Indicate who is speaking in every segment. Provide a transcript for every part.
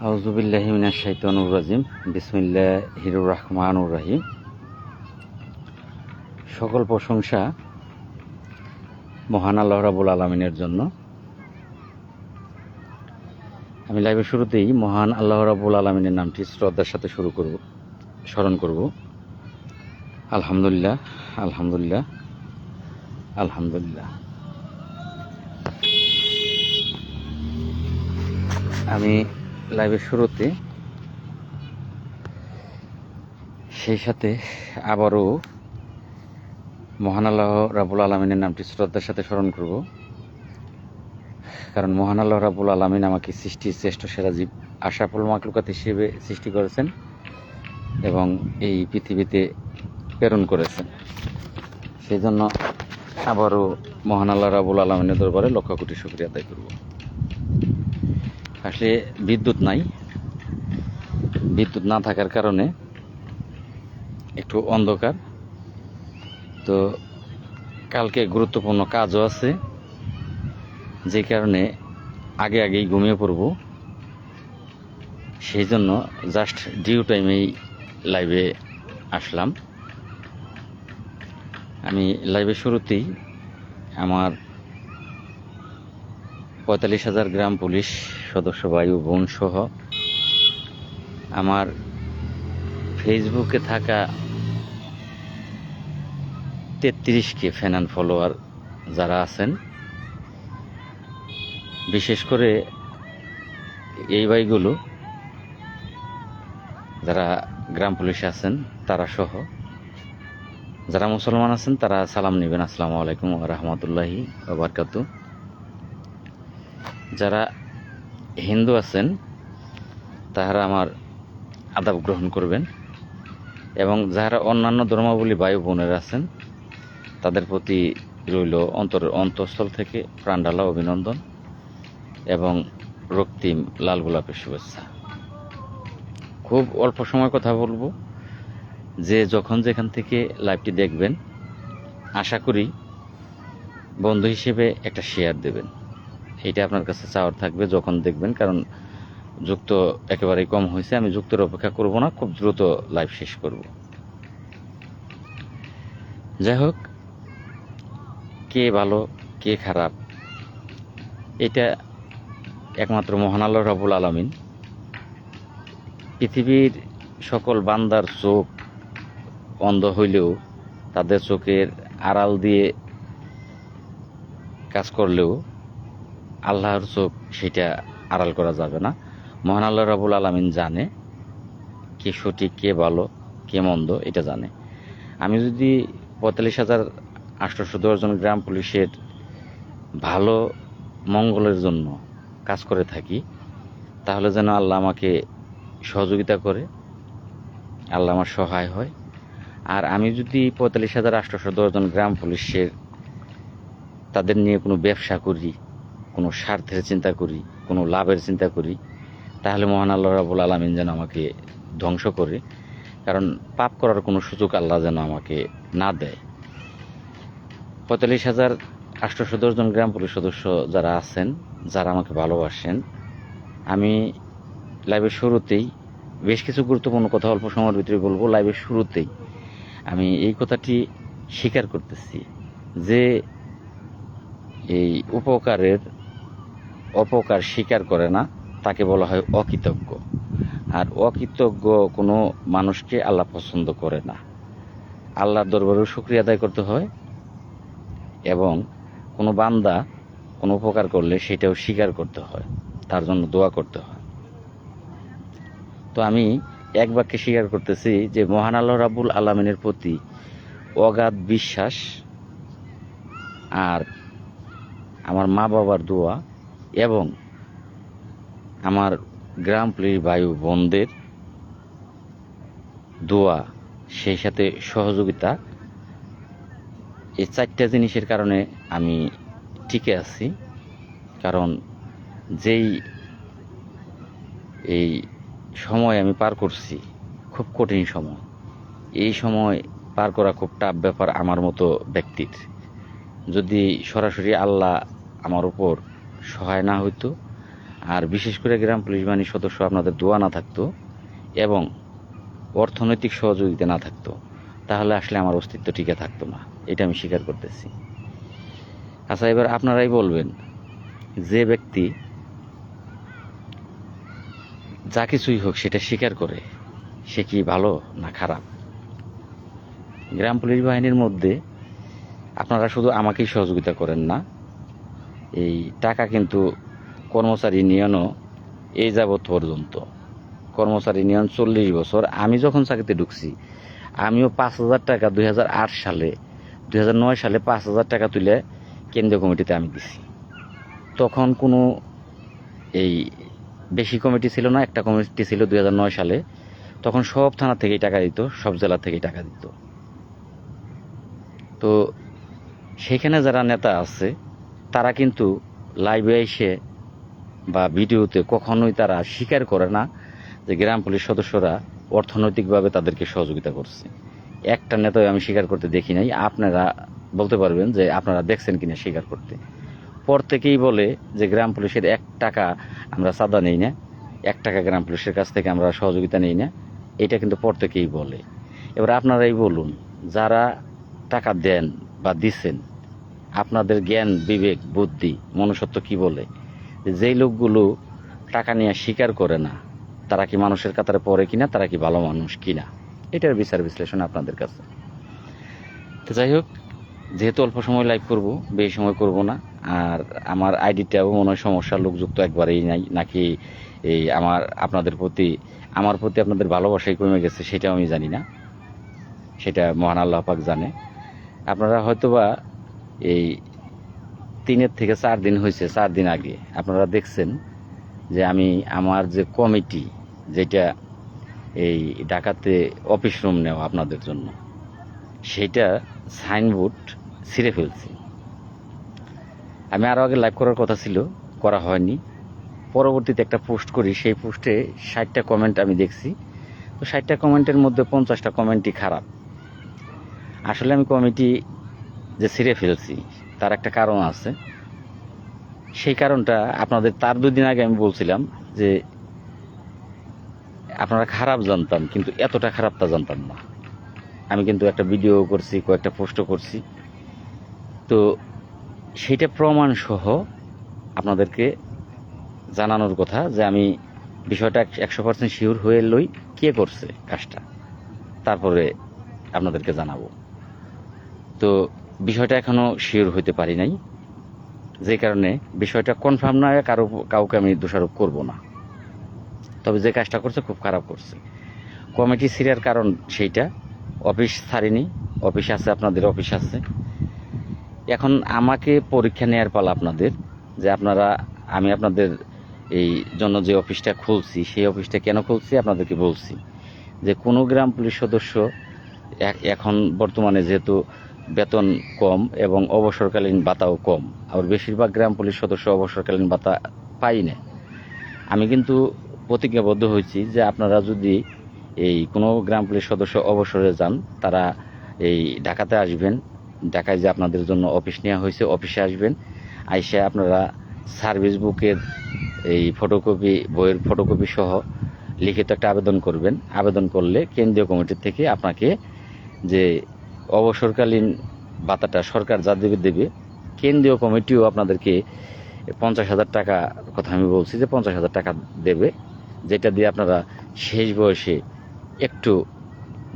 Speaker 1: আউযুবিল্লাহি মিনাশ শাইতানির রাজিম। বিসমিল্লাহির রহমানির রহিম। সকল প্রশংসা মহান আল্লাহ রাব্বুল আলামিনের জন্য। আমি লাইভের শুরুতেই মহান আল্লাহ রাব্বুল আলামিনের নামটি শ্রদ্ধার সাথে স্মরণ করব। আলহামদুলিল্লাহ, আলহামদুলিল্লাহ, আলহামদুলিল্লাহ। আমি লাইভের শুরুতে সেই সাথে আবারও মহান আল্লাহ রাব্বুল আলামিনের নামটি শ্রদ্ধার সাথে স্মরণ করব, কারণ মহান আল্লাহ রাব্বুল আলামিন আমাকে সৃষ্টির শ্রেষ্ঠ সেরা জীব আশরাফুল মাখলুকাত হিসেবে সৃষ্টি করেছেন এবং এই পৃথিবীতে প্রেরণ করেছেন। সেই জন্য আবারও মহান আল্লাহ রাব্বুল আলামিনের দরবারে লক্ষ কোটি শুকরিয়া আদায় করব। আসলে বিদ্যুৎ নাই, বিদ্যুৎ না থাকার কারণে একটু অন্ধকার। তো কালকে গুরুত্বপূর্ণ কাজও আছে, যে কারণে আগেই ঘুমিয়ে পড়ব। সেই জন্য জাস্ট ডিউ টাইমেই লাইভে আসলাম। আমি লাইভের শুরুতেই আমার ৪৫,০০০ গ্রাম পুলিশ সদস্য ভাই ও বোন সহ আমার ফেসবুকে থাকা ৩৩কে ফ্যান অ্যান্ড ফলোয়ার যারা আছেন, বিশেষ করে এই ভাইগুলো যারা গ্রাম পুলিশে আছেন তারা সহ যারা মুসলমান আছেন তারা সালাম নেবেন, আসসালামু আলাইকুম ওয়া রাহমাতুল্লাহি ওয়া বারাকাতুহু। যারা হিন্দু আছেন তাহারা আমার আদাব গ্রহণ করবেন এবং যারা অন্যান্য ধর্মাবলম্বী ভাই বোনেরা আছেন তাদের প্রতি রইল অন্তঃস্থল থেকে প্রাণঢালা অভিনন্দন এবং রক্তিম লাল গোলাপের শুভেচ্ছা। খুব অল্প সময় কথা বলবো, যে যখন যেখান থেকে লাইভটি দেখবেন আশা করি বন্ধু হিসেবে একটা শেয়ার দেবেন। এইটা আপনার কাছে চাওয়ার থাকবে যখন দেখবেন, কারণ যুক্ত একেবারেই কম হয়েছে। আমি যুক্তের অপেক্ষা করব না, খুব দ্রুত লাইভ শেষ করব। যাই হোক, কে ভালো কে খারাপ এটা একমাত্র মহান আল্লাহ রাব্বুল আলামিন। পৃথিবীর সকল বান্দার চোখ অন্ধ হইলেও, তাদের চোখের আড়াল দিয়ে কাজ করলেও আল্লাহর চোখ সেটা আড়াল করা যাবে না। মহান আল্লাহ রাব্বুল আলামিন জানে কে সঠিক কে ভালো কে মন্দ, এটা জানে। আমি যদি ৪৫,৮১০ জন গ্রাম পুলিশের ভালো মঙ্গলের জন্য কাজ করে থাকি, তাহলে যেন আল্লাহ আমাকে সহযোগিতা করে, আল্লাহ আমার সহায় হয়। আর আমি যদি ৪৫,৮১০ জন গ্রাম পুলিশের তাদের নিয়ে কোনো ব্যবসা করি, কোনো স্বার্থের চিন্তা করি, কোনো লাভের চিন্তা করি, তাহলে মহান আল্লাহ রাব্বুল আলামিন যেন আমাকে ধ্বংস করে, কারণ পাপ করার কোনো সুযোগ আল্লাহ যেন আমাকে না দেয়। ৪৫,৮১০ জন গ্রাম পুলিশ সদস্য যারা আছেন, যারা আমাকে ভালোবাসেন, আমি লাইভের শুরুতেই বেশ কিছু গুরুত্বপূর্ণ কথা অল্প সময়ের ভিতরে বলবো। লাইভের শুরুতেই আমি এই কথাটি স্বীকার করতেছি যে এই অপকার স্বীকার করে না তাকে বলা হয় অকৃতজ্ঞ। আর অকৃতজ্ঞ কোনো মানুষকে আল্লাহ পছন্দ করে না। আল্লাহর দরবারেও শুকরিয়া আদায় করতে হয় এবং কোনো বান্দা কোনো উপকার করলে সেটাও স্বীকার করতে হয়, তার জন্য দোয়া করতে হয়। তো আমি এক বাক্যে স্বীকার করতেছি যে মহান আল্লাহ রাব্বুল আলামিনের প্রতি অগাধ বিশ্বাস আর আমার মা বাবার দোয়া এবং আমার গ্রাম পুলিশ ভাই বোনদের দোয়া, সেই সাথে সহযোগিতা, এই 4টা জিনিসের কারণে আমি টিকে আছি। কারণ যেই এই সময় আমি পার করছি, খুব কঠিন সময়, এই সময় পার করা খুব টাফ ব্যাপার আমার মতো ব্যক্তির। যদি সরাসরি আল্লাহ আমার উপর সহায় না হইতো, আর বিশেষ করে গ্রাম পুলিশ বাহিনীর সদস্য আপনাদের দোয়া না থাকতো এবং অর্থনৈতিক সহযোগিতা না থাকতো, তাহলে আসলে আমার অস্তিত্ব টিকে থাকতো না, এটা আমি স্বীকার করতেছি। আচ্ছা, এবার আপনারাই বলবেন, যে ব্যক্তি যা কিছুই হোক সেটা স্বীকার করে, সে কি ভালো না খারাপ? গ্রাম পুলিশ বাহিনীর মধ্যে আপনারা শুধু আমাকেই সহযোগিতা করেন না, এই টাকা কিন্তু কর্মচারী ইউনিয়নও এই যাবৎ পর্যন্ত, কর্মচারী ইউনিয়ন 40 বছর, আমি যখন চাকরিতে ঢুকছি আমিও 5,000 টাকা 2008 সালে 2009 সালে 5,000 টাকা তুলে কেন্দ্রীয় কমিটিতে আমি দিছি। তখন কোনো এই বেশি কমিটি ছিল না, একটা কমিটি ছিল 2009 সালে, তখন সব থানা থেকেই টাকা দিত, সব জেলা থেকেই টাকা দিত। তো সেখানে যারা নেতা আছে তারা কিন্তু লাইভে এসে বা ভিডিওতে কখনোই তারা স্বীকার করে না যে গ্রাম পুলিশ সদস্যরা অর্থনৈতিকভাবে তাদেরকে সহযোগিতা করছে। একটা নেতাও আমি স্বীকার করতে দেখি নাই। আপনারা বলতে পারবেন যে আপনারা দেখছেন কিনা স্বীকার করতে। প্রত্যেকেই বলে যে গ্রাম পুলিশের 1 টাকা আমরা চাঁদা নেই না, 1 টাকা গ্রাম পুলিশের কাছ থেকে আমরা সহযোগিতা নেই না, এটা কিন্তু প্রত্যেকেই বলে। এবার আপনারাই বলুন, যারা টাকা দেন বা দিচ্ছেন, আপনাদের জ্ঞান, বিবেক, বুদ্ধি, মনুষ্যত্ব কি বলে? যেই লোকগুলো টাকা নিয়ে স্বীকার করে না, তারা কি মানুষের কাতারে পড়ে কিনা, তারা কি ভালো মানুষ কিনা, এটার বিচার বিশ্লেষণ আপনাদের কাছে। তো যাই হোক, যেহেতু অল্প সময় লাইভ করব, বেশি সময় করব না। আর আমার আইডিটাও মনে হয় সমস্যা, লোকযুক্ত একবারেই নাই, নাকি এই আপনাদের প্রতি আমার প্রতি আপনাদের ভালোবাসাই কমে গেছে সেটাও আমি জানি না, সেটা মহান আল্লাহ পাক জানে। আপনারা হয়তোবা এই 3 থেকে 4 দিন হয়েছে, 4 দিন আগে আপনারা দেখছেন যে আমি আমার যে কমিটি, যেটা এই ঢাকাতে অফিস রুম নেওয়া আপনাদের জন্য, সেটা সাইনবোর্ড ছিঁড়ে ফেলছি। আমি আরও আগে লাইভ করার কথা ছিল, করা হয়নি। পরবর্তীতে একটা পোস্ট করি, সেই পোস্টে 60টা কমেন্ট আমি দেখছি। তো 60টা কমেন্টের মধ্যে 50টা কমেন্টই খারাপ। আসলে আমি কমিটি যে ছিঁড়ে ফেলছি তার একটা কারণ আছে। সেই কারণটা আপনাদের তার 2 দিন আগে আমি বলছিলাম যে আপনারা খারাপ জানতাম, কিন্তু এতটা খারাপ তা জানতাম না। আমি কিন্তু একটা ভিডিও করছি, কয়েকটা পোস্টও করছি। তো সেইটা প্রমাণ সহ আপনাদেরকে জানানোর কথা যে আমি বিষয়টা 100% শিওর হয়ে লই কে করছে কাজটা, তারপরে আপনাদেরকে জানাবো। তো বিষয়টা এখনো শিওর হইতে পারি নাই, যে কারণে বিষয়টা কনফার্ম না হয়ে কাউকে আমি দোষারোপ করব না। তবে যে কাজটা করছে খুব খারাপ করছে। কমিটি ছিঁড়ার কারণ সেইটা, অফিস ছাড়িনি, অফিস আছে, আপনাদের অফিস আছে। এখন আমাকে পরীক্ষা নেওয়ার পালা আপনাদের, যে আমি আপনাদের এই জন্য যে অফিসটা খুলছি, সেই অফিসটা কেন খুলছি আপনাদেরকে বলছি। যে কোনো গ্রাম পুলিশ সদস্য এখন বর্তমানে যেহেতু বেতন কম এবং অবসরকালীন ভাতাও কম, আর বেশিরভাগ গ্রাম পুলিশ সদস্য অবসরকালীন ভাতা পাই না। আমি কিন্তু প্রতিজ্ঞাবদ্ধ হয়েছি যে আপনারা যদি এই কোনো গ্রাম পুলিশ সদস্য অবসরে যান, তারা এই ঢাকাতে আসবেন, ঢাকায় যে আপনাদের জন্য অফিস নেওয়া হয়েছে, অফিসে আসবেন। আইসে আপনারা সার্ভিস বুকের এই ফটোকপি, বইয়ের ফটোকপি সহ লিখিত একটা আবেদন করবেন। আবেদন করলে কেন্দ্রীয় কমিটি থেকে আপনাকে যে অবসরকালীন ভাতাটা সরকার যা দেবে, কেন্দ্রীয় কমিটিও আপনাদেরকে 50,000 টাকা কথা আমি বলছি, যে 50,000 টাকা দেবে, যেটা দিয়ে আপনারা শেষ বয়সে একটু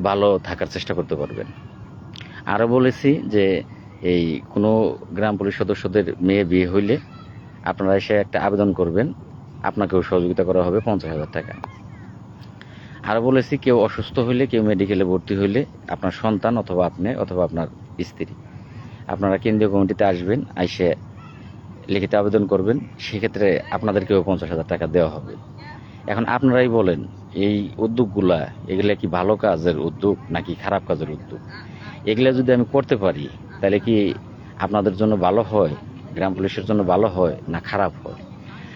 Speaker 1: ভালো থাকার চেষ্টা করতে পারবেন। আরও বলেছি যে এই কোনো গ্রাম পুলিশ সদস্যদের মেয়ে বিয়ে হইলে আপনারা এসে একটা আবেদন করবেন, আপনাকেও সহযোগিতা করা হবে 50,000 টাকা। আরও বলেছি, কেউ অসুস্থ হইলে, কেউ মেডিকেলে ভর্তি হইলে, আপনার সন্তান অথবা আপনি অথবা আপনার স্ত্রী, আপনারা কেন্দ্রীয় কমিটিতে আসবেন, আইসে লিখিত আবেদন করবেন, সেক্ষেত্রে আপনাদেরকেও 50,000 টাকা দেওয়া হবে। এখন আপনারাই বলেন, এই উদ্যোগগুলা, এগুলা কি ভালো কাজের উদ্যোগ নাকি খারাপ কাজের উদ্যোগ? এগুলা যদি আমি করতে পারি তাহলে কি আপনাদের জন্য ভালো হয়, গ্রাম পুলিশের জন্য ভালো হয় না খারাপ হয়?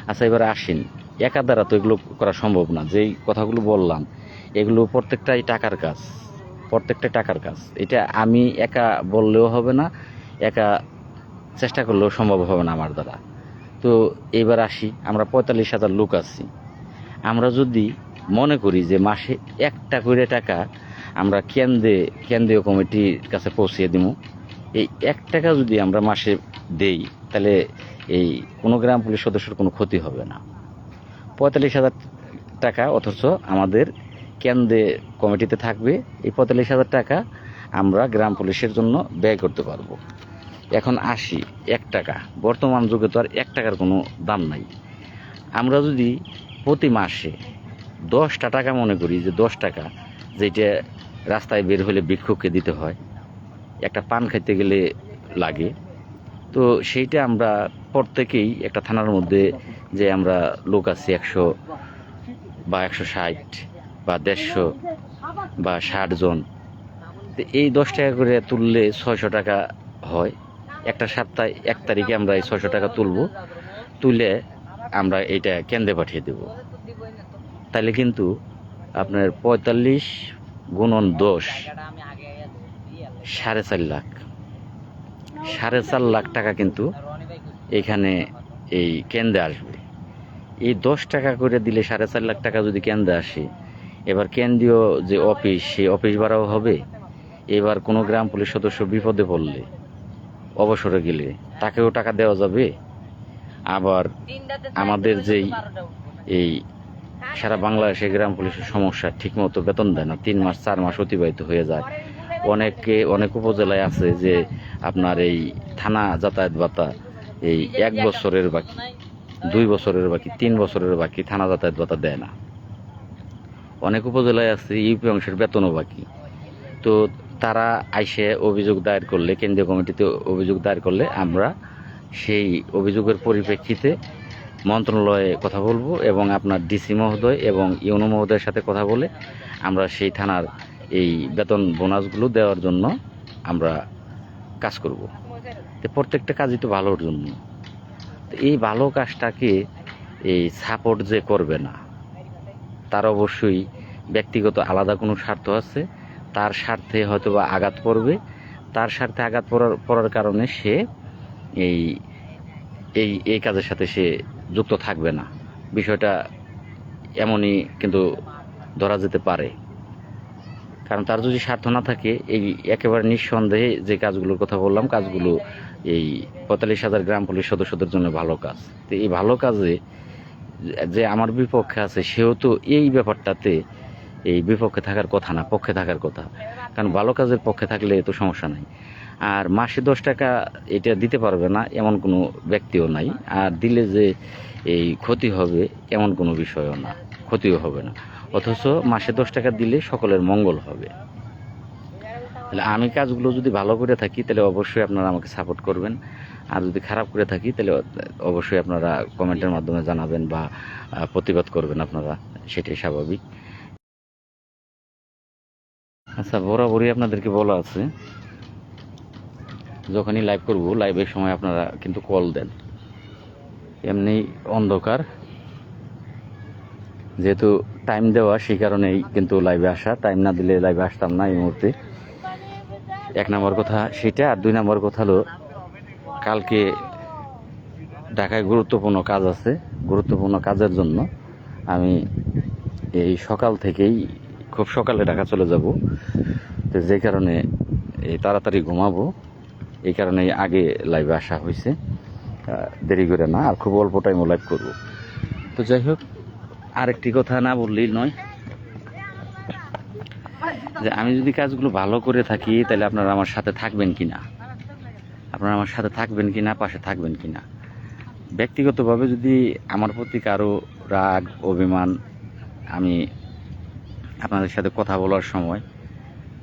Speaker 1: আচ্ছা, এবারে আসেন, একা দ্বারা তো এগুলো করা সম্ভব না। যেই কথাগুলো বললাম এগুলো প্রত্যেকটাই টাকার কাজ, প্রত্যেকটা টাকার কাজ। এটা আমি একা বললেও হবে না, একা চেষ্টা করলেও সম্ভব হবে না আমার দ্বারা। তো এবার আসি, আমরা 45,000 লোক আছি। আমরা যদি মনে করি যে মাসে একটা করে টাকা আমরা কেন্দ্রীয় কমিটির কাছে পৌঁছিয়ে দিব, এই 1 টাকা যদি আমরা মাসে দেই, তাহলে এই কোনো গ্রাম পুলিশ সদস্যের কোনো ক্ষতি হবে না। 45,000 টাকা অথচ আমাদের কেন্দ্রে কমিটিতে থাকবে। এই 45,000 টাকা আমরা গ্রাম পুলিশের জন্য ব্যয় করতে পারবো। এখন আসি 1 টাকা, বর্তমান যুগে তো আর 1 টাকার কোনো দাম নাই। আমরা যদি প্রতি মাসে 10টা টাকা মনে করি, যে 10 টাকা যেটা রাস্তায় বের হলে ভিক্ষুককে দিতে হয়, একটা পান খাইতে গেলে লাগে, তো সেইটা আমরা প্রত্যেকেই একটা থানার মধ্যে যে আমরা লোক আছি 100 বা 160 বা 150 বা 60 জন, তো এই 10 টাকা করে তুললে 600 টাকা হয়। একটা সপ্তাহে 1 তারিখে আমরা এই 600 টাকা তুলে আমরা এইটা কেন্দ্রে পাঠিয়ে দেব। তাহলে কিন্তু আপনার 45 গুণন 10 4.5 লাখ, 4.5 লাখ টাকা কিন্তু এখানে এই কেন্দ্রে আসবে। এই 10 টাকা করে দিলে 4.5 লাখ টাকা যদি কেন্দ্রে আসে, এবার কেন্দ্রীয় যে অফিস, সেই অফিস ভাড়াও হবে। এবার কোনো গ্রাম পুলিশ সদস্য বিপদে পড়লে, অবসরে গেলে তাকেও টাকা দেওয়া যাবে। আবার আমাদের যেই এই সারা বাংলাদেশে গ্রাম পুলিশের সমস্যা, ঠিকমতো বেতন দেয় না, 3 মাস 4 মাস অতিবাহিত হয়ে যায়। অনেক উপজেলায় আছে যে আপনার এই থানা যাতায়াত ভাতা এই 1 বছরের বাকি, 2 বছরের বাকি, 3 বছরের বাকি থানা যাতায়াত ভাতা দেয় না। অনেক উপজেলায় আছে ইউপি অংশের বেতনও বাকি। তো তারা আইসে অভিযোগ দায়ের করলে, কেন্দ্রীয় কমিটিতে অভিযোগ দায়ের করলে, আমরা সেই অভিযোগের পরিপ্রেক্ষিতে মন্ত্রণালয়ে কথা বলবো এবং আপনার ডিসি মহোদয় এবং ইউনো মহোদয়ের সাথে কথা বলে আমরা সেই থানার এই বেতন বোনাসগুলো দেওয়ার জন্য আমরা কাজ করব। তো প্রত্যেকটা কাজই তো ভালোর জন্য। তো এই ভালো কাজটাকে এই সাপোর্ট যে করবে না, তার অবশ্যই ব্যক্তিগত আলাদা কোনো স্বার্থ আছে, তার স্বার্থে হয়তো বা আঘাত পড়বে। তার স্বার্থে আঘাত পড়ার কারণে সে এই এই এই কাজের সাথে সে যুক্ত থাকবে না। বিষয়টা এমনই কিন্তু ধরা যেতে পারে। কারণ তার যদি স্বার্থ না থাকে, এই একেবারে নিঃসন্দেহে যে কাজগুলোর কথা বললাম, কাজগুলো এই 45,000 গ্রাম পুলিশ সদস্যদের জন্য ভালো কাজ। তো এই ভালো কাজে যে আমার বিপক্ষে আছে, সেও তো এই ব্যাপারটাতে এই বিপক্ষে থাকার কথা না, পক্ষে থাকার কথা। কারণ ভালো কাজের পক্ষে থাকলে তো সমস্যা নাই। আর মাসে 10 টাকা এটা দিতে পারবে না এমন কোনো ব্যক্তিও নাই। আর দিলে যে এই ক্ষতি হবে এমন কোনো বিষয়ও না, ক্ষতিও হবে না। অথচ মাসে 10 টাকা দিলে সকলের মঙ্গল হবে। তাহলে আমি কাজগুলো যদি ভালো করে থাকি, তাহলে অবশ্যই আপনারা আমাকে সাপোর্ট করবেন। আর যদি খারাপ করে থাকি, তাহলে অবশ্যই আপনারা কমেন্টের মাধ্যমে জানাবেন বা প্রতিবাদ করবেন আপনারা, সেটাই স্বাভাবিক। আচ্ছা, বরাবরই আপনাদেরকে বলা আছে, যখনই লাইভ করব, লাইভের সময় আপনারা কিন্তু কল দেন। এমনি অন্ধকার, যেহেতু টাইম দেওয়া, সেই কারণেই কিন্তু লাইভে আসা। টাইম না দিলে লাইভে আসতাম না এই মুহূর্তে। 1 নম্বর কথা সেটা। আর 2 নম্বর কথা হলো, কালকে ঢাকায় গুরুত্বপূর্ণ কাজ আছে। গুরুত্বপূর্ণ কাজের জন্য আমি এই সকাল থেকেই, খুব সকালে ঢাকা চলে যাব। তো যে কারণে এই তাড়াতাড়ি ঘুমাবো, এই কারণে আগে লাইভে আসা হয়েছে, দেরি করে না। আর খুব অল্প টাইমও লাইভ করব। তো যাই হোক, আরেকটি কথা না বললেই নয়, যে আমি যদি কাজগুলো ভালো করে থাকি, তাহলে আপনারা আমার সাথে থাকবেন কিনা, আপনারা আমার সাথে থাকবেন কিনা, পাশে থাকবেন কিনা। ব্যক্তিগতভাবে যদি আমার প্রতি কারো রাগ অভিমান, আমি আপনাদের সাথে কথা বলার সময়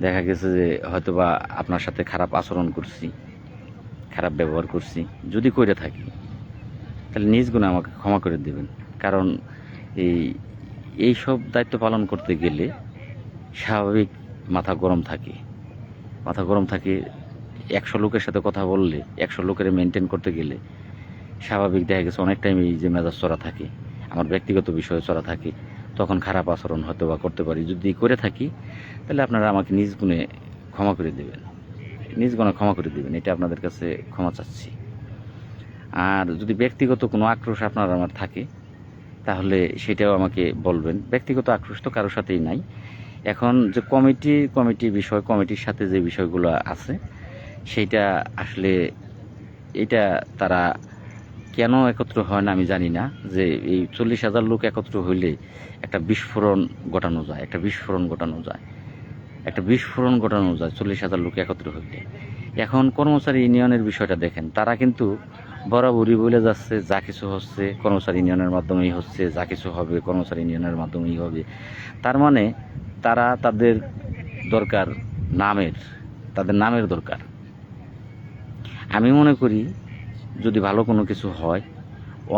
Speaker 1: দেখা গেছে যে হয়তোবা আপনার সাথে খারাপ আচরণ করছি, খারাপ ব্যবহার করছি, যদি করে থাকি, তাহলে নিজ গুণে আমাকে ক্ষমা করে দেবেন। কারণ এই সব দায়িত্ব পালন করতে গেলে স্বাভাবিক মাথা গরম থাকে। 100 লোকের সাথে কথা বললে, 100 লোকের মেনটেন করতে গেলে স্বাভাবিক দেখা গেছে অনেক টাইমে যে মেজাজ চড়া থাকে, আমার ব্যক্তিগত বিষয়ে চড়া থাকে, তখন খারাপ আচরণ হয়তো বা করতে পারি। যদি করে থাকি, তাহলে আপনারা আমাকে নিজ গুণে ক্ষমা করে দেবেন, নিজ গুণে ক্ষমা করে দেবেন। এটা আপনাদের কাছে ক্ষমা চাচ্ছি। আর যদি ব্যক্তিগত কোনো আক্রোশ আপনার আমার থাকে তাহলে সেটাও আমাকে বলবেন। ব্যক্তিগত আক্রোশ তো কারোর সাথেই নাই। এখন যে কমিটি বিষয়, কমিটির সাথে যে বিষয়গুলো আছে সেইটা আসলে এটা তারা কেন একত্র হয় না আমি জানি না। যে এই 40,000 লোক একত্র হইলে একটা বিস্ফোরণ ঘটানো যায়, একটা বিস্ফোরণ ঘটানো যায় 40,000 লোক একত্র হইলে। এখন কর্মচারী ইউনিয়নের বিষয়টা দেখেন, তারা কিন্তু বরাবরই বলে যাচ্ছে যা কিছু হচ্ছে কর্মচারী ইউনিয়নের মাধ্যমেই হচ্ছে, যা কিছু হবে কর্মচারী ইউনিয়নের মাধ্যমেই হবে। তার মানে তারা তাদের দরকার তাদের নামের দরকার। আমি মনে করি যদি ভালো কোনো কিছু হয়,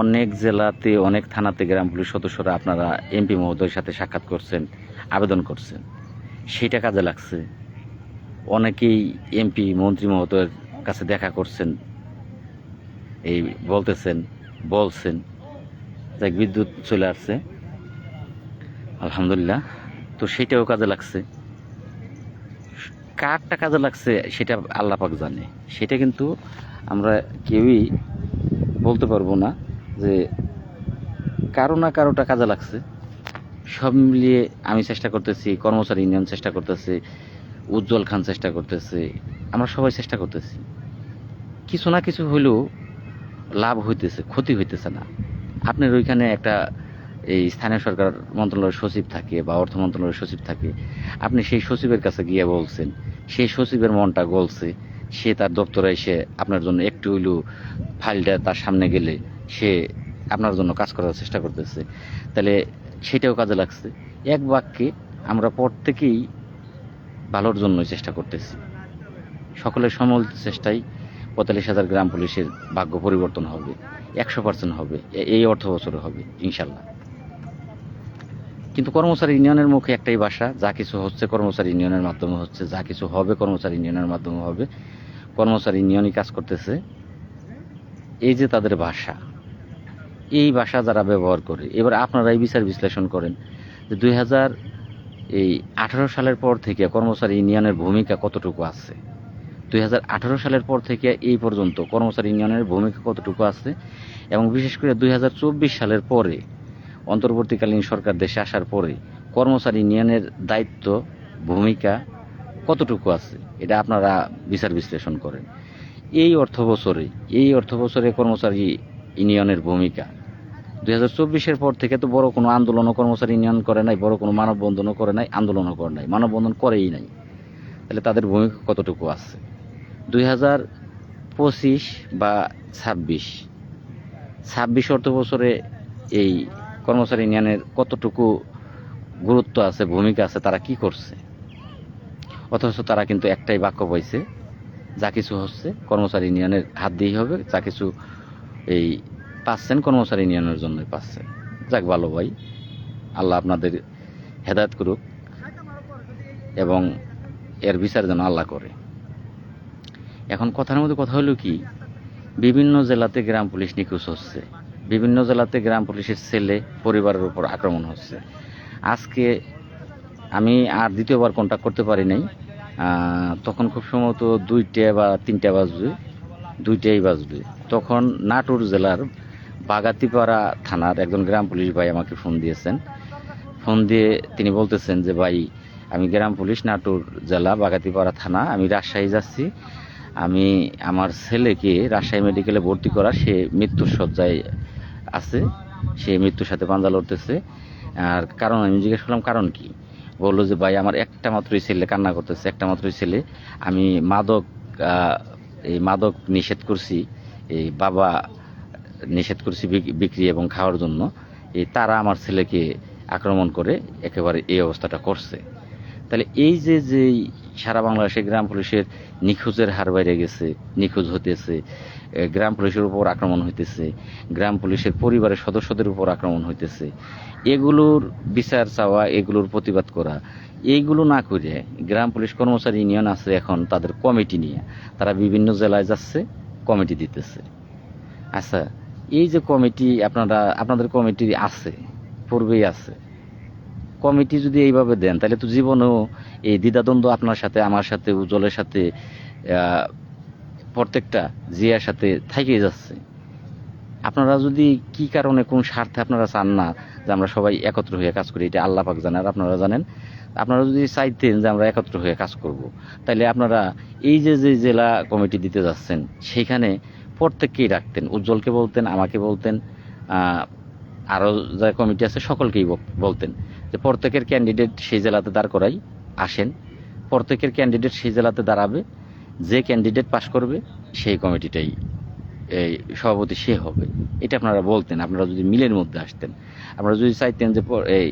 Speaker 1: অনেক জেলাতে অনেক থানাতে গ্রাম পুলিশ সদস্যরা আপনারা এমপি মহোদয়ের সাথে সাক্ষাৎ করছেন, আবেদন করছেন, সেটা কাজে লাগছে। অনেকেই এমপি মন্ত্রী মহোদয়ের কাছে দেখা করছেন, এই বলছেন যে বিদ্যুৎ চলে আসছে, আলহামদুলিল্লাহ। তো সেটাও কাজে লাগছে। কারটা কাজে লাগছে সেটা আল্লাহ পাক জানে, সেটা কিন্তু আমরা কেউই বলতে পারবো না যে কারো না কারোটা কাজে লাগছে। সব মিলিয়ে আমি চেষ্টা করতেছি, কর্মচারী ইউনিয়ন চেষ্টা করতেছে, উজ্জ্বল খান চেষ্টা করতেছে, আমরা সবাই চেষ্টা করতেছি। কিছু না কিছু হলেও লাভ হইতেছে, ক্ষতি হইতেছে না। আপনার ওইখানে একটা এই স্থানীয় সরকার মন্ত্রণালয়ের সচিব থাকে বা অর্থ মন্ত্রণালয়ের সচিব থাকে, আপনি সেই সচিবের কাছে গিয়ে বলছেন, সেই সচিবের মনটা গলছে, সে তার দপ্তরে এসে আপনার জন্য একটু হইলেও ফাইলটা তার সামনে গেলে সে আপনার জন্য কাজ করার চেষ্টা করতেছে, তাহলে সেটাও কাজে লাগছে। এক বাক্যে আমরা প্রত্যেকেই ভালোর জন্যই চেষ্টা করতেছি। সকলের সম্মিলিত চেষ্টায় 45,000 গ্রাম পুলিশের ভাগ্য পরিবর্তন হবে, 100% হবে, এই অর্থ বছরে হবে ইনশাল্লাহ। কিন্তু কর্মচারী ইউনিয়নের মুখে একটাই ভাষা, যা কিছু হচ্ছে কর্মচারী ইউনিয়নের মাধ্যমে হচ্ছে, যা কিছু হবে কর্মচারী ইউনিয়নের মাধ্যমে হবে, কর্মচারী ইউনিয়নই কাজ করতেছে। এই যে তাদের ভাষা, এই ভাষা যারা ব্যবহার করে, এবার আপনারা এই বিচার বিশ্লেষণ করেন যে 2018 সালের পর থেকে কর্মচারী ইউনিয়নের ভূমিকা কতটুকু আছে। 2018 সালের পর থেকে এই পর্যন্ত কর্মচারী ইউনিয়নের ভূমিকা কতটুকু আছে, এবং বিশেষ করে 2024 সালের পরে অন্তর্বর্তীকালীন সরকার দেশে আসার পরে কর্মচারী ইউনিয়নের দায়িত্ব ভূমিকা কতটুকু আছে, এটা আপনারা বিচার বিশ্লেষণ করেন। এই অর্থ বছরে কর্মচারী ইউনিয়নের ভূমিকা 2024-এর পর থেকে তো বড় কোনো আন্দোলনও কর্মচারী ইউনিয়ন করে নাই, বড় কোনো মানববন্ধনও করে নাই, আন্দোলনও করে নাই, মানববন্ধন করেই নাই। তাহলে তাদের ভূমিকা কতটুকু আছে। 2025 বা 26 অর্থ বছরে এই কর্মচারী ইউনিয়নের কতটুকু গুরুত্ব আছে, ভূমিকা আছে, তারা কি করছে। অথচ তারা কিন্তু একটাই বাক্য পাইছে, যা কিছু হচ্ছে কর্মচারী ইউনিয়নের হাত দিয়েই হবে, যা কিছু এই পাচ্ছেন কর্মচারী ইউনিয়নের জন্যই পাচ্ছেন। যাক ভালো ভাই, আল্লাহ আপনাদের হেদায়েত করুক এবং এর বিচার যেন আল্লাহ করে। এখন কথার মধ্যে কথা হলো কি, বিভিন্ন জেলাতে গ্রাম পুলিশ নিখোঁজ হচ্ছে, বিভিন্ন জেলাতে গ্রাম পুলিশের ছেলে পরিবারের উপর আক্রমণ হচ্ছে। আজকে আমি আর দ্বিতীয়বার কন্ট্যাক্ট করতে পারি নাই, তখন খুব সম্ভবত 2টা বা 3টা বাজবে, 2টাই বাজবে। তখন নাটোর জেলার বাগাতিপাড়া থানার একজন গ্রাম পুলিশ ভাই আমাকে ফোন দিয়েছেন। ফোন দিয়ে তিনি বলতেছেন যে ভাই, আমি গ্রাম পুলিশ নাটোর জেলা বাগাতিপাড়া থানা, আমি রাজশাহী যাচ্ছি, আমি আমার ছেলেকে রাজশাহী মেডিকেলে ভর্তি করা, সে মৃত্যুর শয্যায় আছে, সে মৃত্যুর সাথে পাঞ্জা লড়তেছে। আর কারণ আমি জিজ্ঞেস করলাম কারণ কি, বললো যে ভাই আমার একটা মাত্রই ছেলে কান্না করতেছে, একটা মাত্রই ছেলে, আমি মাদক নিষেধ করছি, এই বাবা নিষেধ করছি বিক্রি এবং খাওয়ার জন্য, তারা আমার ছেলেকে আক্রমণ করে একেবারে এই অবস্থাটা করছে। তাহলে এই যে সারা বাংলাদেশে গ্রাম পুলিশের নিখোঁজের হার বাইরে গেছে, নিখোঁজ হতেছে, গ্রাম পুলিশের উপর আক্রমণ হইতেছে, গ্রাম পুলিশের পরিবারের সদস্যদের উপর আক্রমণ হইতেছে, এগুলোর বিচার চাওয়া, এগুলোর প্রতিবাদ করা, এইগুলো না করে গ্রাম পুলিশ কর্মচারী ইউনিয়ন আছে এখন তাদের কমিটি নিয়ে তারা বিভিন্ন জেলায় যাচ্ছে, কমিটি দিতেছে। আচ্ছা, এই যে কমিটি আপনাদের কমিটি আছে, পূর্বেই আছে, কমিটি যদি এইভাবে দেন তাহলে তো জীবনেও এই দ্বিধাদ্বন্দ্ব আপনার সাথে, আমার সাথে, উজ্জ্বলের সাথে, প্রত্যেকটা জিয়ার সাথে থাকেই যাচ্ছে। আপনারা যদি কি কারণে কোন স্বার্থে আপনারা চান না যে আমরা সবাই একত্র হয়ে কাজ করি, এটা আল্লাহ পাক জানেন আর আপনারা জানেন। আপনারা যদি চাইতেন যে আমরা একত্র হয়ে কাজ করব, তাহলে আপনারা এই যে যে জেলা কমিটি দিতে যাচ্ছেন সেইখানে প্রত্যেককেই রাখতেন, উজ্জ্বলকে বলতেন, আমাকে বলতেন, আরও যা কমিটি আছে সকলকেই বলতেন যে প্রত্যেকের ক্যান্ডিডেট সেই জেলাতে দাঁড় করাই, আসেন, প্রত্যেকের ক্যান্ডিডেট সেই জেলাতে দাঁড়াবে, যে ক্যান্ডিডেট পাশ করবে সেই কমিটিটাই এই সভাপতি সে হবে। এটা আপনারা বলতেন, আপনারা যদি মিলের মধ্যে আসতেন, আপনারা যদি চাইতেন যে এই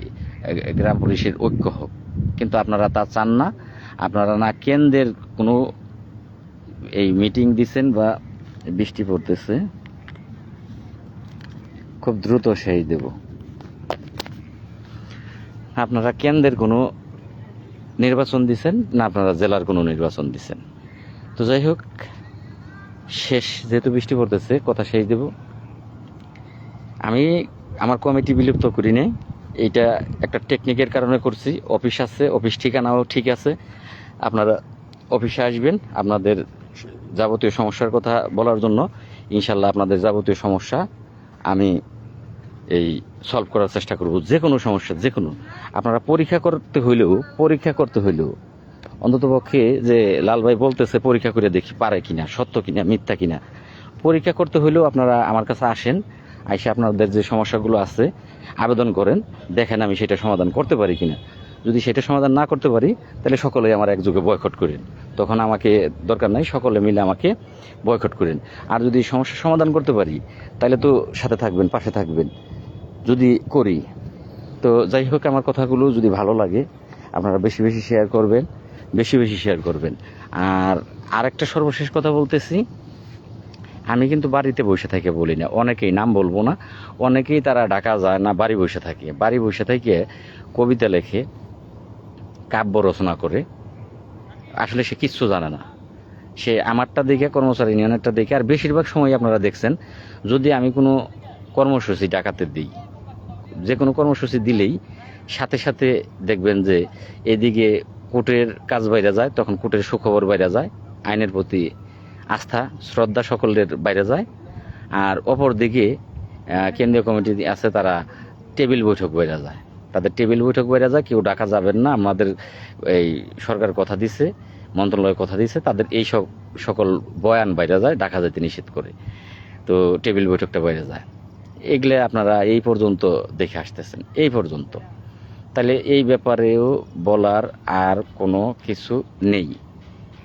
Speaker 1: গ্রাম পুলিশের ঐক্য হোক, কিন্তু আপনারা তা চান না। আপনারা না কেন্দ্রের কোনো এই মিটিং দিচ্ছেন, বা বৃষ্টি পড়তেছে, খুব দ্রুত সেই দেব। আপনারা কেন্দ্রের কোনো নির্বাচন দিচ্ছেন না, আপনারা জেলার কোনো নির্বাচন দিচ্ছেন। তো যাই হোক, শেষ যেহেতু বৃষ্টি পড়তেছে, কথা শেষ দেব। আমি আমার কমিটি বিলুপ্ত করি নাই, এইটা একটা টেকনিকের কারণে করছি। অফিস আছে, অফিস ঠিকানাও ঠিক আছে, আপনারা অফিসে আসবেন, আপনাদের যাবতীয় সমস্যার কথা বলার জন্য। ইনশাল্লাহ আপনাদের যাবতীয় সমস্যা আমি এই সলভ করার চেষ্টা করব, যে কোনো সমস্যা, যে কোনো। আপনারা পরীক্ষা করতে হইলেও অন্ততপক্ষে যে লাল ভাই বলতেছে পরীক্ষা করে দেখি পারে কিনা, সত্য কিনা মিথ্যা কিনা, পরীক্ষা করতে হইলেও আপনারা আমার কাছে আসেন, আইসে আপনাদের যে সমস্যাগুলো আছে আবেদন করেন, দেখেন আমি সেটা সমাধান করতে পারি কিনা। যদি সেটা সমাধান না করতে পারি, তাহলে সকলেই আমার একযোগে বয়কট করেন, তখন আমাকে দরকার নাই, সকলে মিলে আমাকে বয়কট করেন। আর যদি সমস্যার সমাধান করতে পারি, তাহলে তো সাথে থাকবেন, পাশে থাকবেন। যদি করি তো যাই হোক, আমার কথাগুলো যদি ভালো লাগে আপনারা বেশি বেশি শেয়ার করবেন, বেশি বেশি শেয়ার করবেন। আর আরেকটা সর্বশেষ কথা বলতেছি, আমি কিন্তু বাড়িতে বসে থেকে বলি না, অনেকেই, নাম বলবো না, অনেকেই তারা ঢাকা যায় না, বাড়ি বসে থাকে, বাড়ি বসে থেকে কবিতা লেখে, কাব্য রচনা করে, আসলে সে কিচ্ছু জানে না। সে আমারটা দেখে, কর্মচারী ইউনিয়নেরটা দেখে, আর বেশিরভাগ সময় আপনারা দেখছেন যদি আমি কোনো কর্মসূচি ডাকাতে দিই, যে কোনো কর্মসূচি দিলেই সাথে সাথে দেখবেন যে এদিকে কোর্টের কাজ বাইরে যায়, তখন কোর্টের সুখবর বাইরে যায়, আইনের প্রতি আস্থা শ্রদ্ধা সকলের বাইরে যায়। আর অপর দিকে কেন্দ্রীয় কমিটি আছে, তারা টেবিল বৈঠক বাইরে যায়, তাদের টেবিল বৈঠক বাইরে যায়, কেউ ডাকা যাবেন না, আমাদের এই সরকার কথা দিছে, মন্ত্রণালয় কথা দিছে, তাদের এই সকল বয়ান বাইরে যায়, ডাকা যেতে নিষেধ করে, তো টেবিল বৈঠকটা বাইরে যায়। এগুলো আপনারা এই পর্যন্ত দেখে আসতেছেন, এই পর্যন্ত। তাহলে এই ব্যাপারেও বলার আর কোনো কিছু নেই।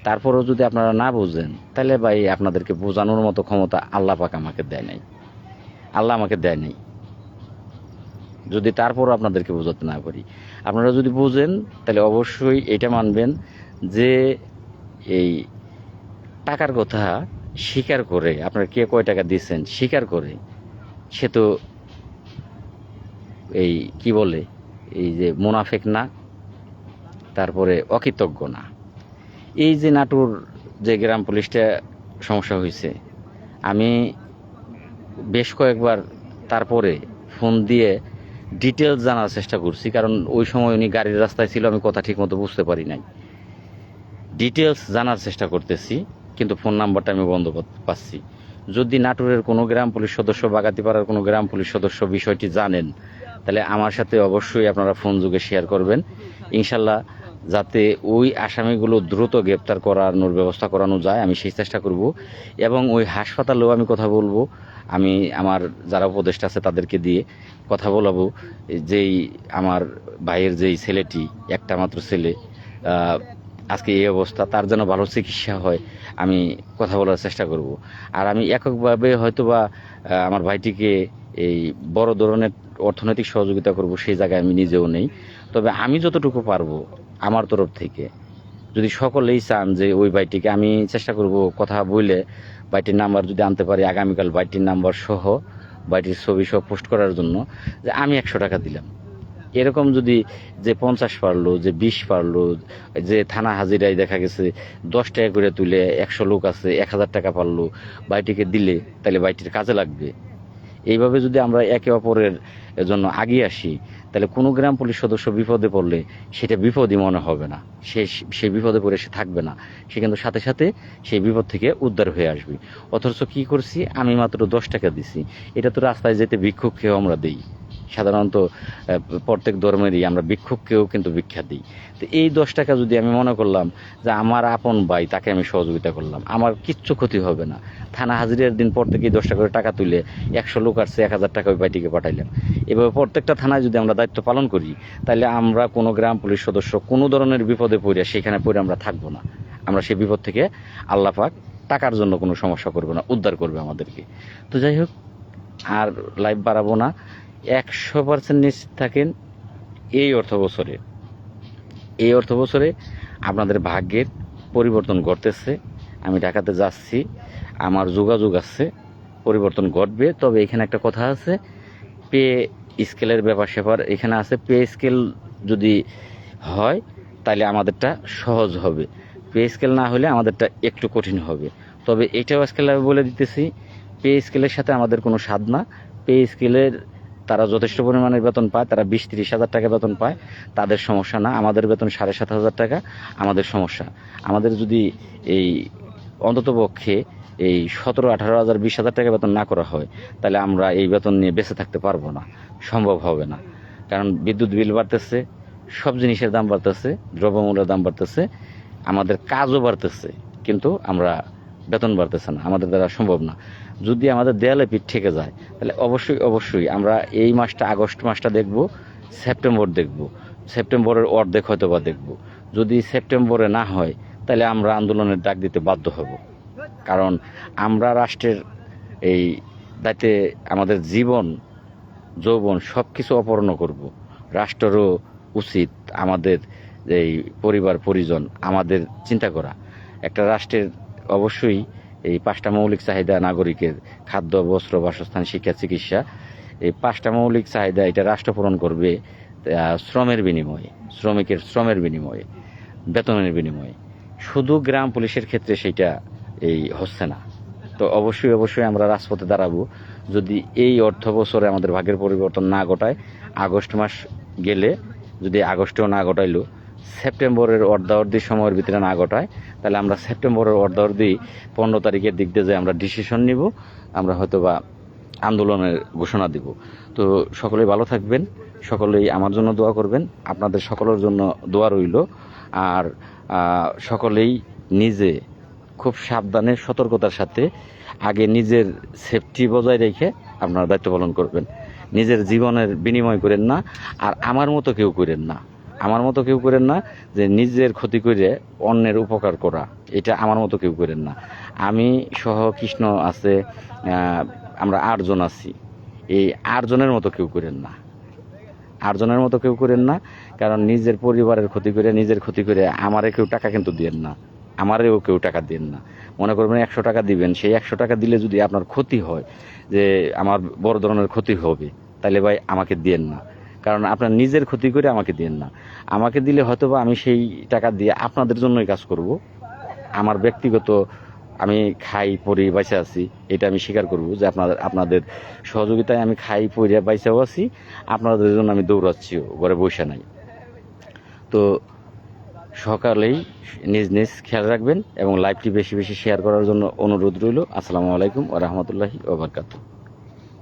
Speaker 1: তারপরেও যদি আপনারা না বুঝেন, তাহলে ভাই আপনাদেরকে বোঝানোর মতো ক্ষমতা আল্লাহ পাক আমাকে দেয় নাই, আল্লাহ আমাকে দেয় নাই। যদি তারপরও আপনাদেরকে বোঝাতে না পারি, আপনারা যদি বুঝেন, তাহলে অবশ্যই এটা মানবেন যে এই টাকার কথা স্বীকার করে, আপনারা কে কয় টাকা দিচ্ছেন স্বীকার করে, সে তো এই কি বলে, এই যে মুনাফেক না, তারপরে অকৃতজ্ঞ না। এই যে নাটোর যে গ্রাম পুলিশটা সমস্যা হয়েছে, আমি বেশ কয়েকবার তারপরে ফোন দিয়ে ডিটেলস জানার চেষ্টা করছি, কারণ ওই সময় উনি গাড়ির রাস্তায় ছিল, আমি কথা ঠিক মতো বুঝতে পারি নাই। ডিটেলস জানার চেষ্টা করতেছি, কিন্তু ফোন নাম্বারটা আমি বন্ধ পাচ্ছি। যদি নাটোরের কোনো গ্রাম পুলিশ সদস্য, বাগাতিপাড়ার কোনো গ্রাম পুলিশ সদস্য বিষয়টি জানেন, তাহলে আমার সাথে অবশ্যই আপনারা ফোন যোগে শেয়ার করবেন, ইনশাল্লাহ, যাতে ওই আসামিগুলো দ্রুত গ্রেপ্তার করানোর ব্যবস্থা করানো যায়, আমি সেই চেষ্টা করব। এবং ওই হাসপাতালেও আমি কথা বলবো, আমি আমার যারা উপদেষ্টা আছে তাদেরকে দিয়ে কথা বলাবো, যেই আমার ভাইয়ের যেই ছেলেটি, একটা মাত্র ছেলে, আজকে এই অবস্থা, তার যেন ভালো চিকিৎসা হয়, আমি কথা বলার চেষ্টা করব। আর আমি এককভাবে হয়তোবা আমার ভাইটিকে এই বড় ধরনের অর্থনৈতিক সহযোগিতা করব, সেই জায়গায় আমি নিজেও নেই। তবে আমি যতটুকু পারবো আমার তরফ থেকে, যদি সকলেই চান যে ওই ভাইটিকে, আমি চেষ্টা করব কথা বলে ভাইটির নাম্বার যদি আনতে পারি আগামীকাল, ভাইটির নাম্বার সহ ভাইটির ছবি সহ পোস্ট করার জন্য, যে আমি 100 টাকা দিলাম। এরকম যদি যে 50 পারলো, যে 20 পারলো, যে থানা হাজিরায় দেখা গেছে 10 টাকা করে তুলে 100 লোক আছে 1000 টাকা পারলো, ভাইটিকে দিলে তাহলে ভাইটির কাজে লাগবে। এইভাবে যদি আমরা একে অপরের জন্য আগিয়ে আসি, তাহলে কোনো গ্রাম পুলিশ সদস্য বিপদে পড়লে সেটা বিপদই মনে হবে না, সে বিপদে পড়ে সে থাকবে না, সে কিন্তু সাথে সাথে সেই বিপদ থেকে উদ্ধার হয়ে আসবে। অথচ কি করছি, আমি মাত্র 10 টাকা দিছি, এটা তো রাস্তায় যেতে ভিক্ষুককেও আমরা দিই। সাধারণত প্রত্যেক ধর্মেরই আমরা ভিক্ষুককেও কিন্তু ভিক্ষা দিই। তো এই 10 টাকা যদি আমি মনে করলাম যে আমার আপন ভাই, তাকে আমি সহযোগিতা করলাম, আমার কিচ্ছু ক্ষতি হবে না। থানা হাজিরার দিন প্রত্যেকেই 10 টাকা করে টাকা তুলে 100 লোক আসছে, 1000 টাকা ওই ভাইটিকে পাঠাইলাম। এভাবে প্রত্যেকটা থানায় যদি আমরা দায়িত্ব পালন করি, তাহলে আমরা কোনো গ্রাম পুলিশ সদস্য কোনো ধরনের বিপদে পড়ে সেখানে পড়ে আমরা থাকবো না। আমরা সেই বিপদ থেকে আল্লাহ পাক টাকার জন্য কোনো সমস্যা করবে না, উদ্ধার করবে আমাদেরকে। তো যাই হোক, আর লাইভ বাড়াবো না। 100% নিশ্চিত থাকেন, এই অর্থ বছরে আপনাদের ভাগ্যের পরিবর্তন ঘটতেছে। আমি ঢাকাতে যাচ্ছি, আমার যোগাযোগ আছে, পরিবর্তন ঘটবে। তবে এখানে একটা কথা আছে, পে স্কেলের ব্যাপার স্যাপার এখানে আছে। পে স্কেল যদি হয় তাহলে আমাদেরটা সহজ হবে, পে স্কেল না হলে আমাদেরটা একটু কঠিন হবে। তবে এটাও স্কেল আমি বলে দিতেছি, পে স্কেলের সাথে আমাদের কোনো স্বাদ না। পে স্কেলের তারা যথেষ্ট পরিমাণের বেতন পায়, তারা 20-30 হাজার টাকা বেতন পায়, তাদের সমস্যা না। আমাদের বেতন 7,500 টাকা, আমাদের সমস্যা। আমাদের যদি এই অন্ততপক্ষে এই 17-18 হাজার 20,000 টাকা বেতন না করা হয়, তাহলে আমরা এই বেতন নিয়ে বেঁচে থাকতে পারবো না, সম্ভব হবে না। কারণ বিদ্যুৎ বিল বাড়তেছে, সব জিনিসের দাম বাড়তেছে, দ্রব্যমূল্যের দাম বাড়তেছে, আমাদের কাজও বাড়তেছে, কিন্তু আমরা বেতন বাড়তেছে না, আমাদের দ্বারা সম্ভব না। যদি আমাদের দেয়ালে পিঠ ঠেকে যায়, তাহলে অবশ্যই আমরা এই মাসটা, আগস্ট মাসটা দেখব, সেপ্টেম্বর দেখব, সেপ্টেম্বরের অর্ধেক হয়তো বা দেখব। যদি সেপ্টেম্বরে না হয়, তাহলে আমরা আন্দোলনের ডাক দিতে বাধ্য হব। কারণ আমরা রাষ্ট্রের এই দায়িত্বে আমাদের জীবন যৌবন সব কিছু অপূর্ণ করব। রাষ্ট্রেরও উচিত আমাদের এই পরিবার পরিজন আমাদের চিন্তা করা। একটা রাষ্ট্রের অবশ্যই এই 5টা মৌলিক চাহিদা নাগরিকের, খাদ্য, বস্ত্র, বাসস্থান, শিক্ষা, চিকিৎসা, এই 5টা মৌলিক চাহিদা এটা রাষ্ট্র পূরণ করবে শ্রমের বিনিময়ে, শ্রমের বিনিময়ে, বেতনের বিনিময়ে। শুধু গ্রাম পুলিশের ক্ষেত্রে সেইটা হচ্ছে না। তো অবশ্যই আমরা রাজপথে দাঁড়াবো। যদি এই অর্থ বছরে আমাদের ভাগ্যের পরিবর্তন না ঘটায়, আগস্ট মাস গেলে, যদি আগস্টেও না ঘটাইলো, সেপ্টেম্বরের অর্ধাবধি সময়ের ভিতরে না ঘটায়, তাহলে আমরা সেপ্টেম্বরের অর্ধাবধি 15 তারিখের দিক দিয়ে যে আমরা ডিসিশন নিব, আমরা হয়তোবা আন্দোলনের ঘোষণা দিব। তো সকলেই ভালো থাকবেন, সকলেই আমার জন্য দোয়া করবেন, আপনাদের সকলের জন্য দোয়া রইল। আর সকলেই নিজে খুব সাবধানে, সতর্কতার সাথে আগে নিজের সেফটি বজায় রেখে আপনারা দায়িত্ব পালন করবেন। নিজের জীবনের বিনিময় করেন না, আর আমার মতো কেউ করেন না যে নিজের ক্ষতি করে অন্যের উপকার করা, এটা আমার মতো কেউ করেন না। আমি সহ কৃষ্ণ আছে, আমরা 8 জন আছি, এই 8 জনের মতো কেউ করেন না। কারণ নিজের পরিবারের ক্ষতি করে আমারে কেউ টাকা কিন্তু দিয়েন না, আমারেও কেউ টাকা দেন না। মনে করবেন 100 টাকা দিবেন, সেই 100 টাকা দিলে যদি আপনার ক্ষতি হয়, যে আমার বড় ধরনের ক্ষতি হবে, তাহলে ভাই আমাকে দিয়েন না। কারণ আপনার নিজের ক্ষতি করে আমাকে দিয়েন না। আমাকে দিলে হয়তোবা আমি সেই টাকা দিয়ে আপনাদের জন্যই কাজ করব। আমার ব্যক্তিগত, আমি খাই পরি বাইসে আছি, এটা আমি স্বীকার করব যে আপনাদের সহযোগিতায় আমি খাই পরি বাইসেও আছি, আপনাদের জন্য আমি দৌড়াচ্ছিও, ঘরে বসে নাই। তো সকালেই নিজ খেয়াল রাখবেন এবং লাইভটি বেশি শেয়ার করার জন্য অনুরোধ রইল। আসসালামু আলাইকুম ওয়া রাহমাতুল্লাহি ওয়া বারাকাতুহু।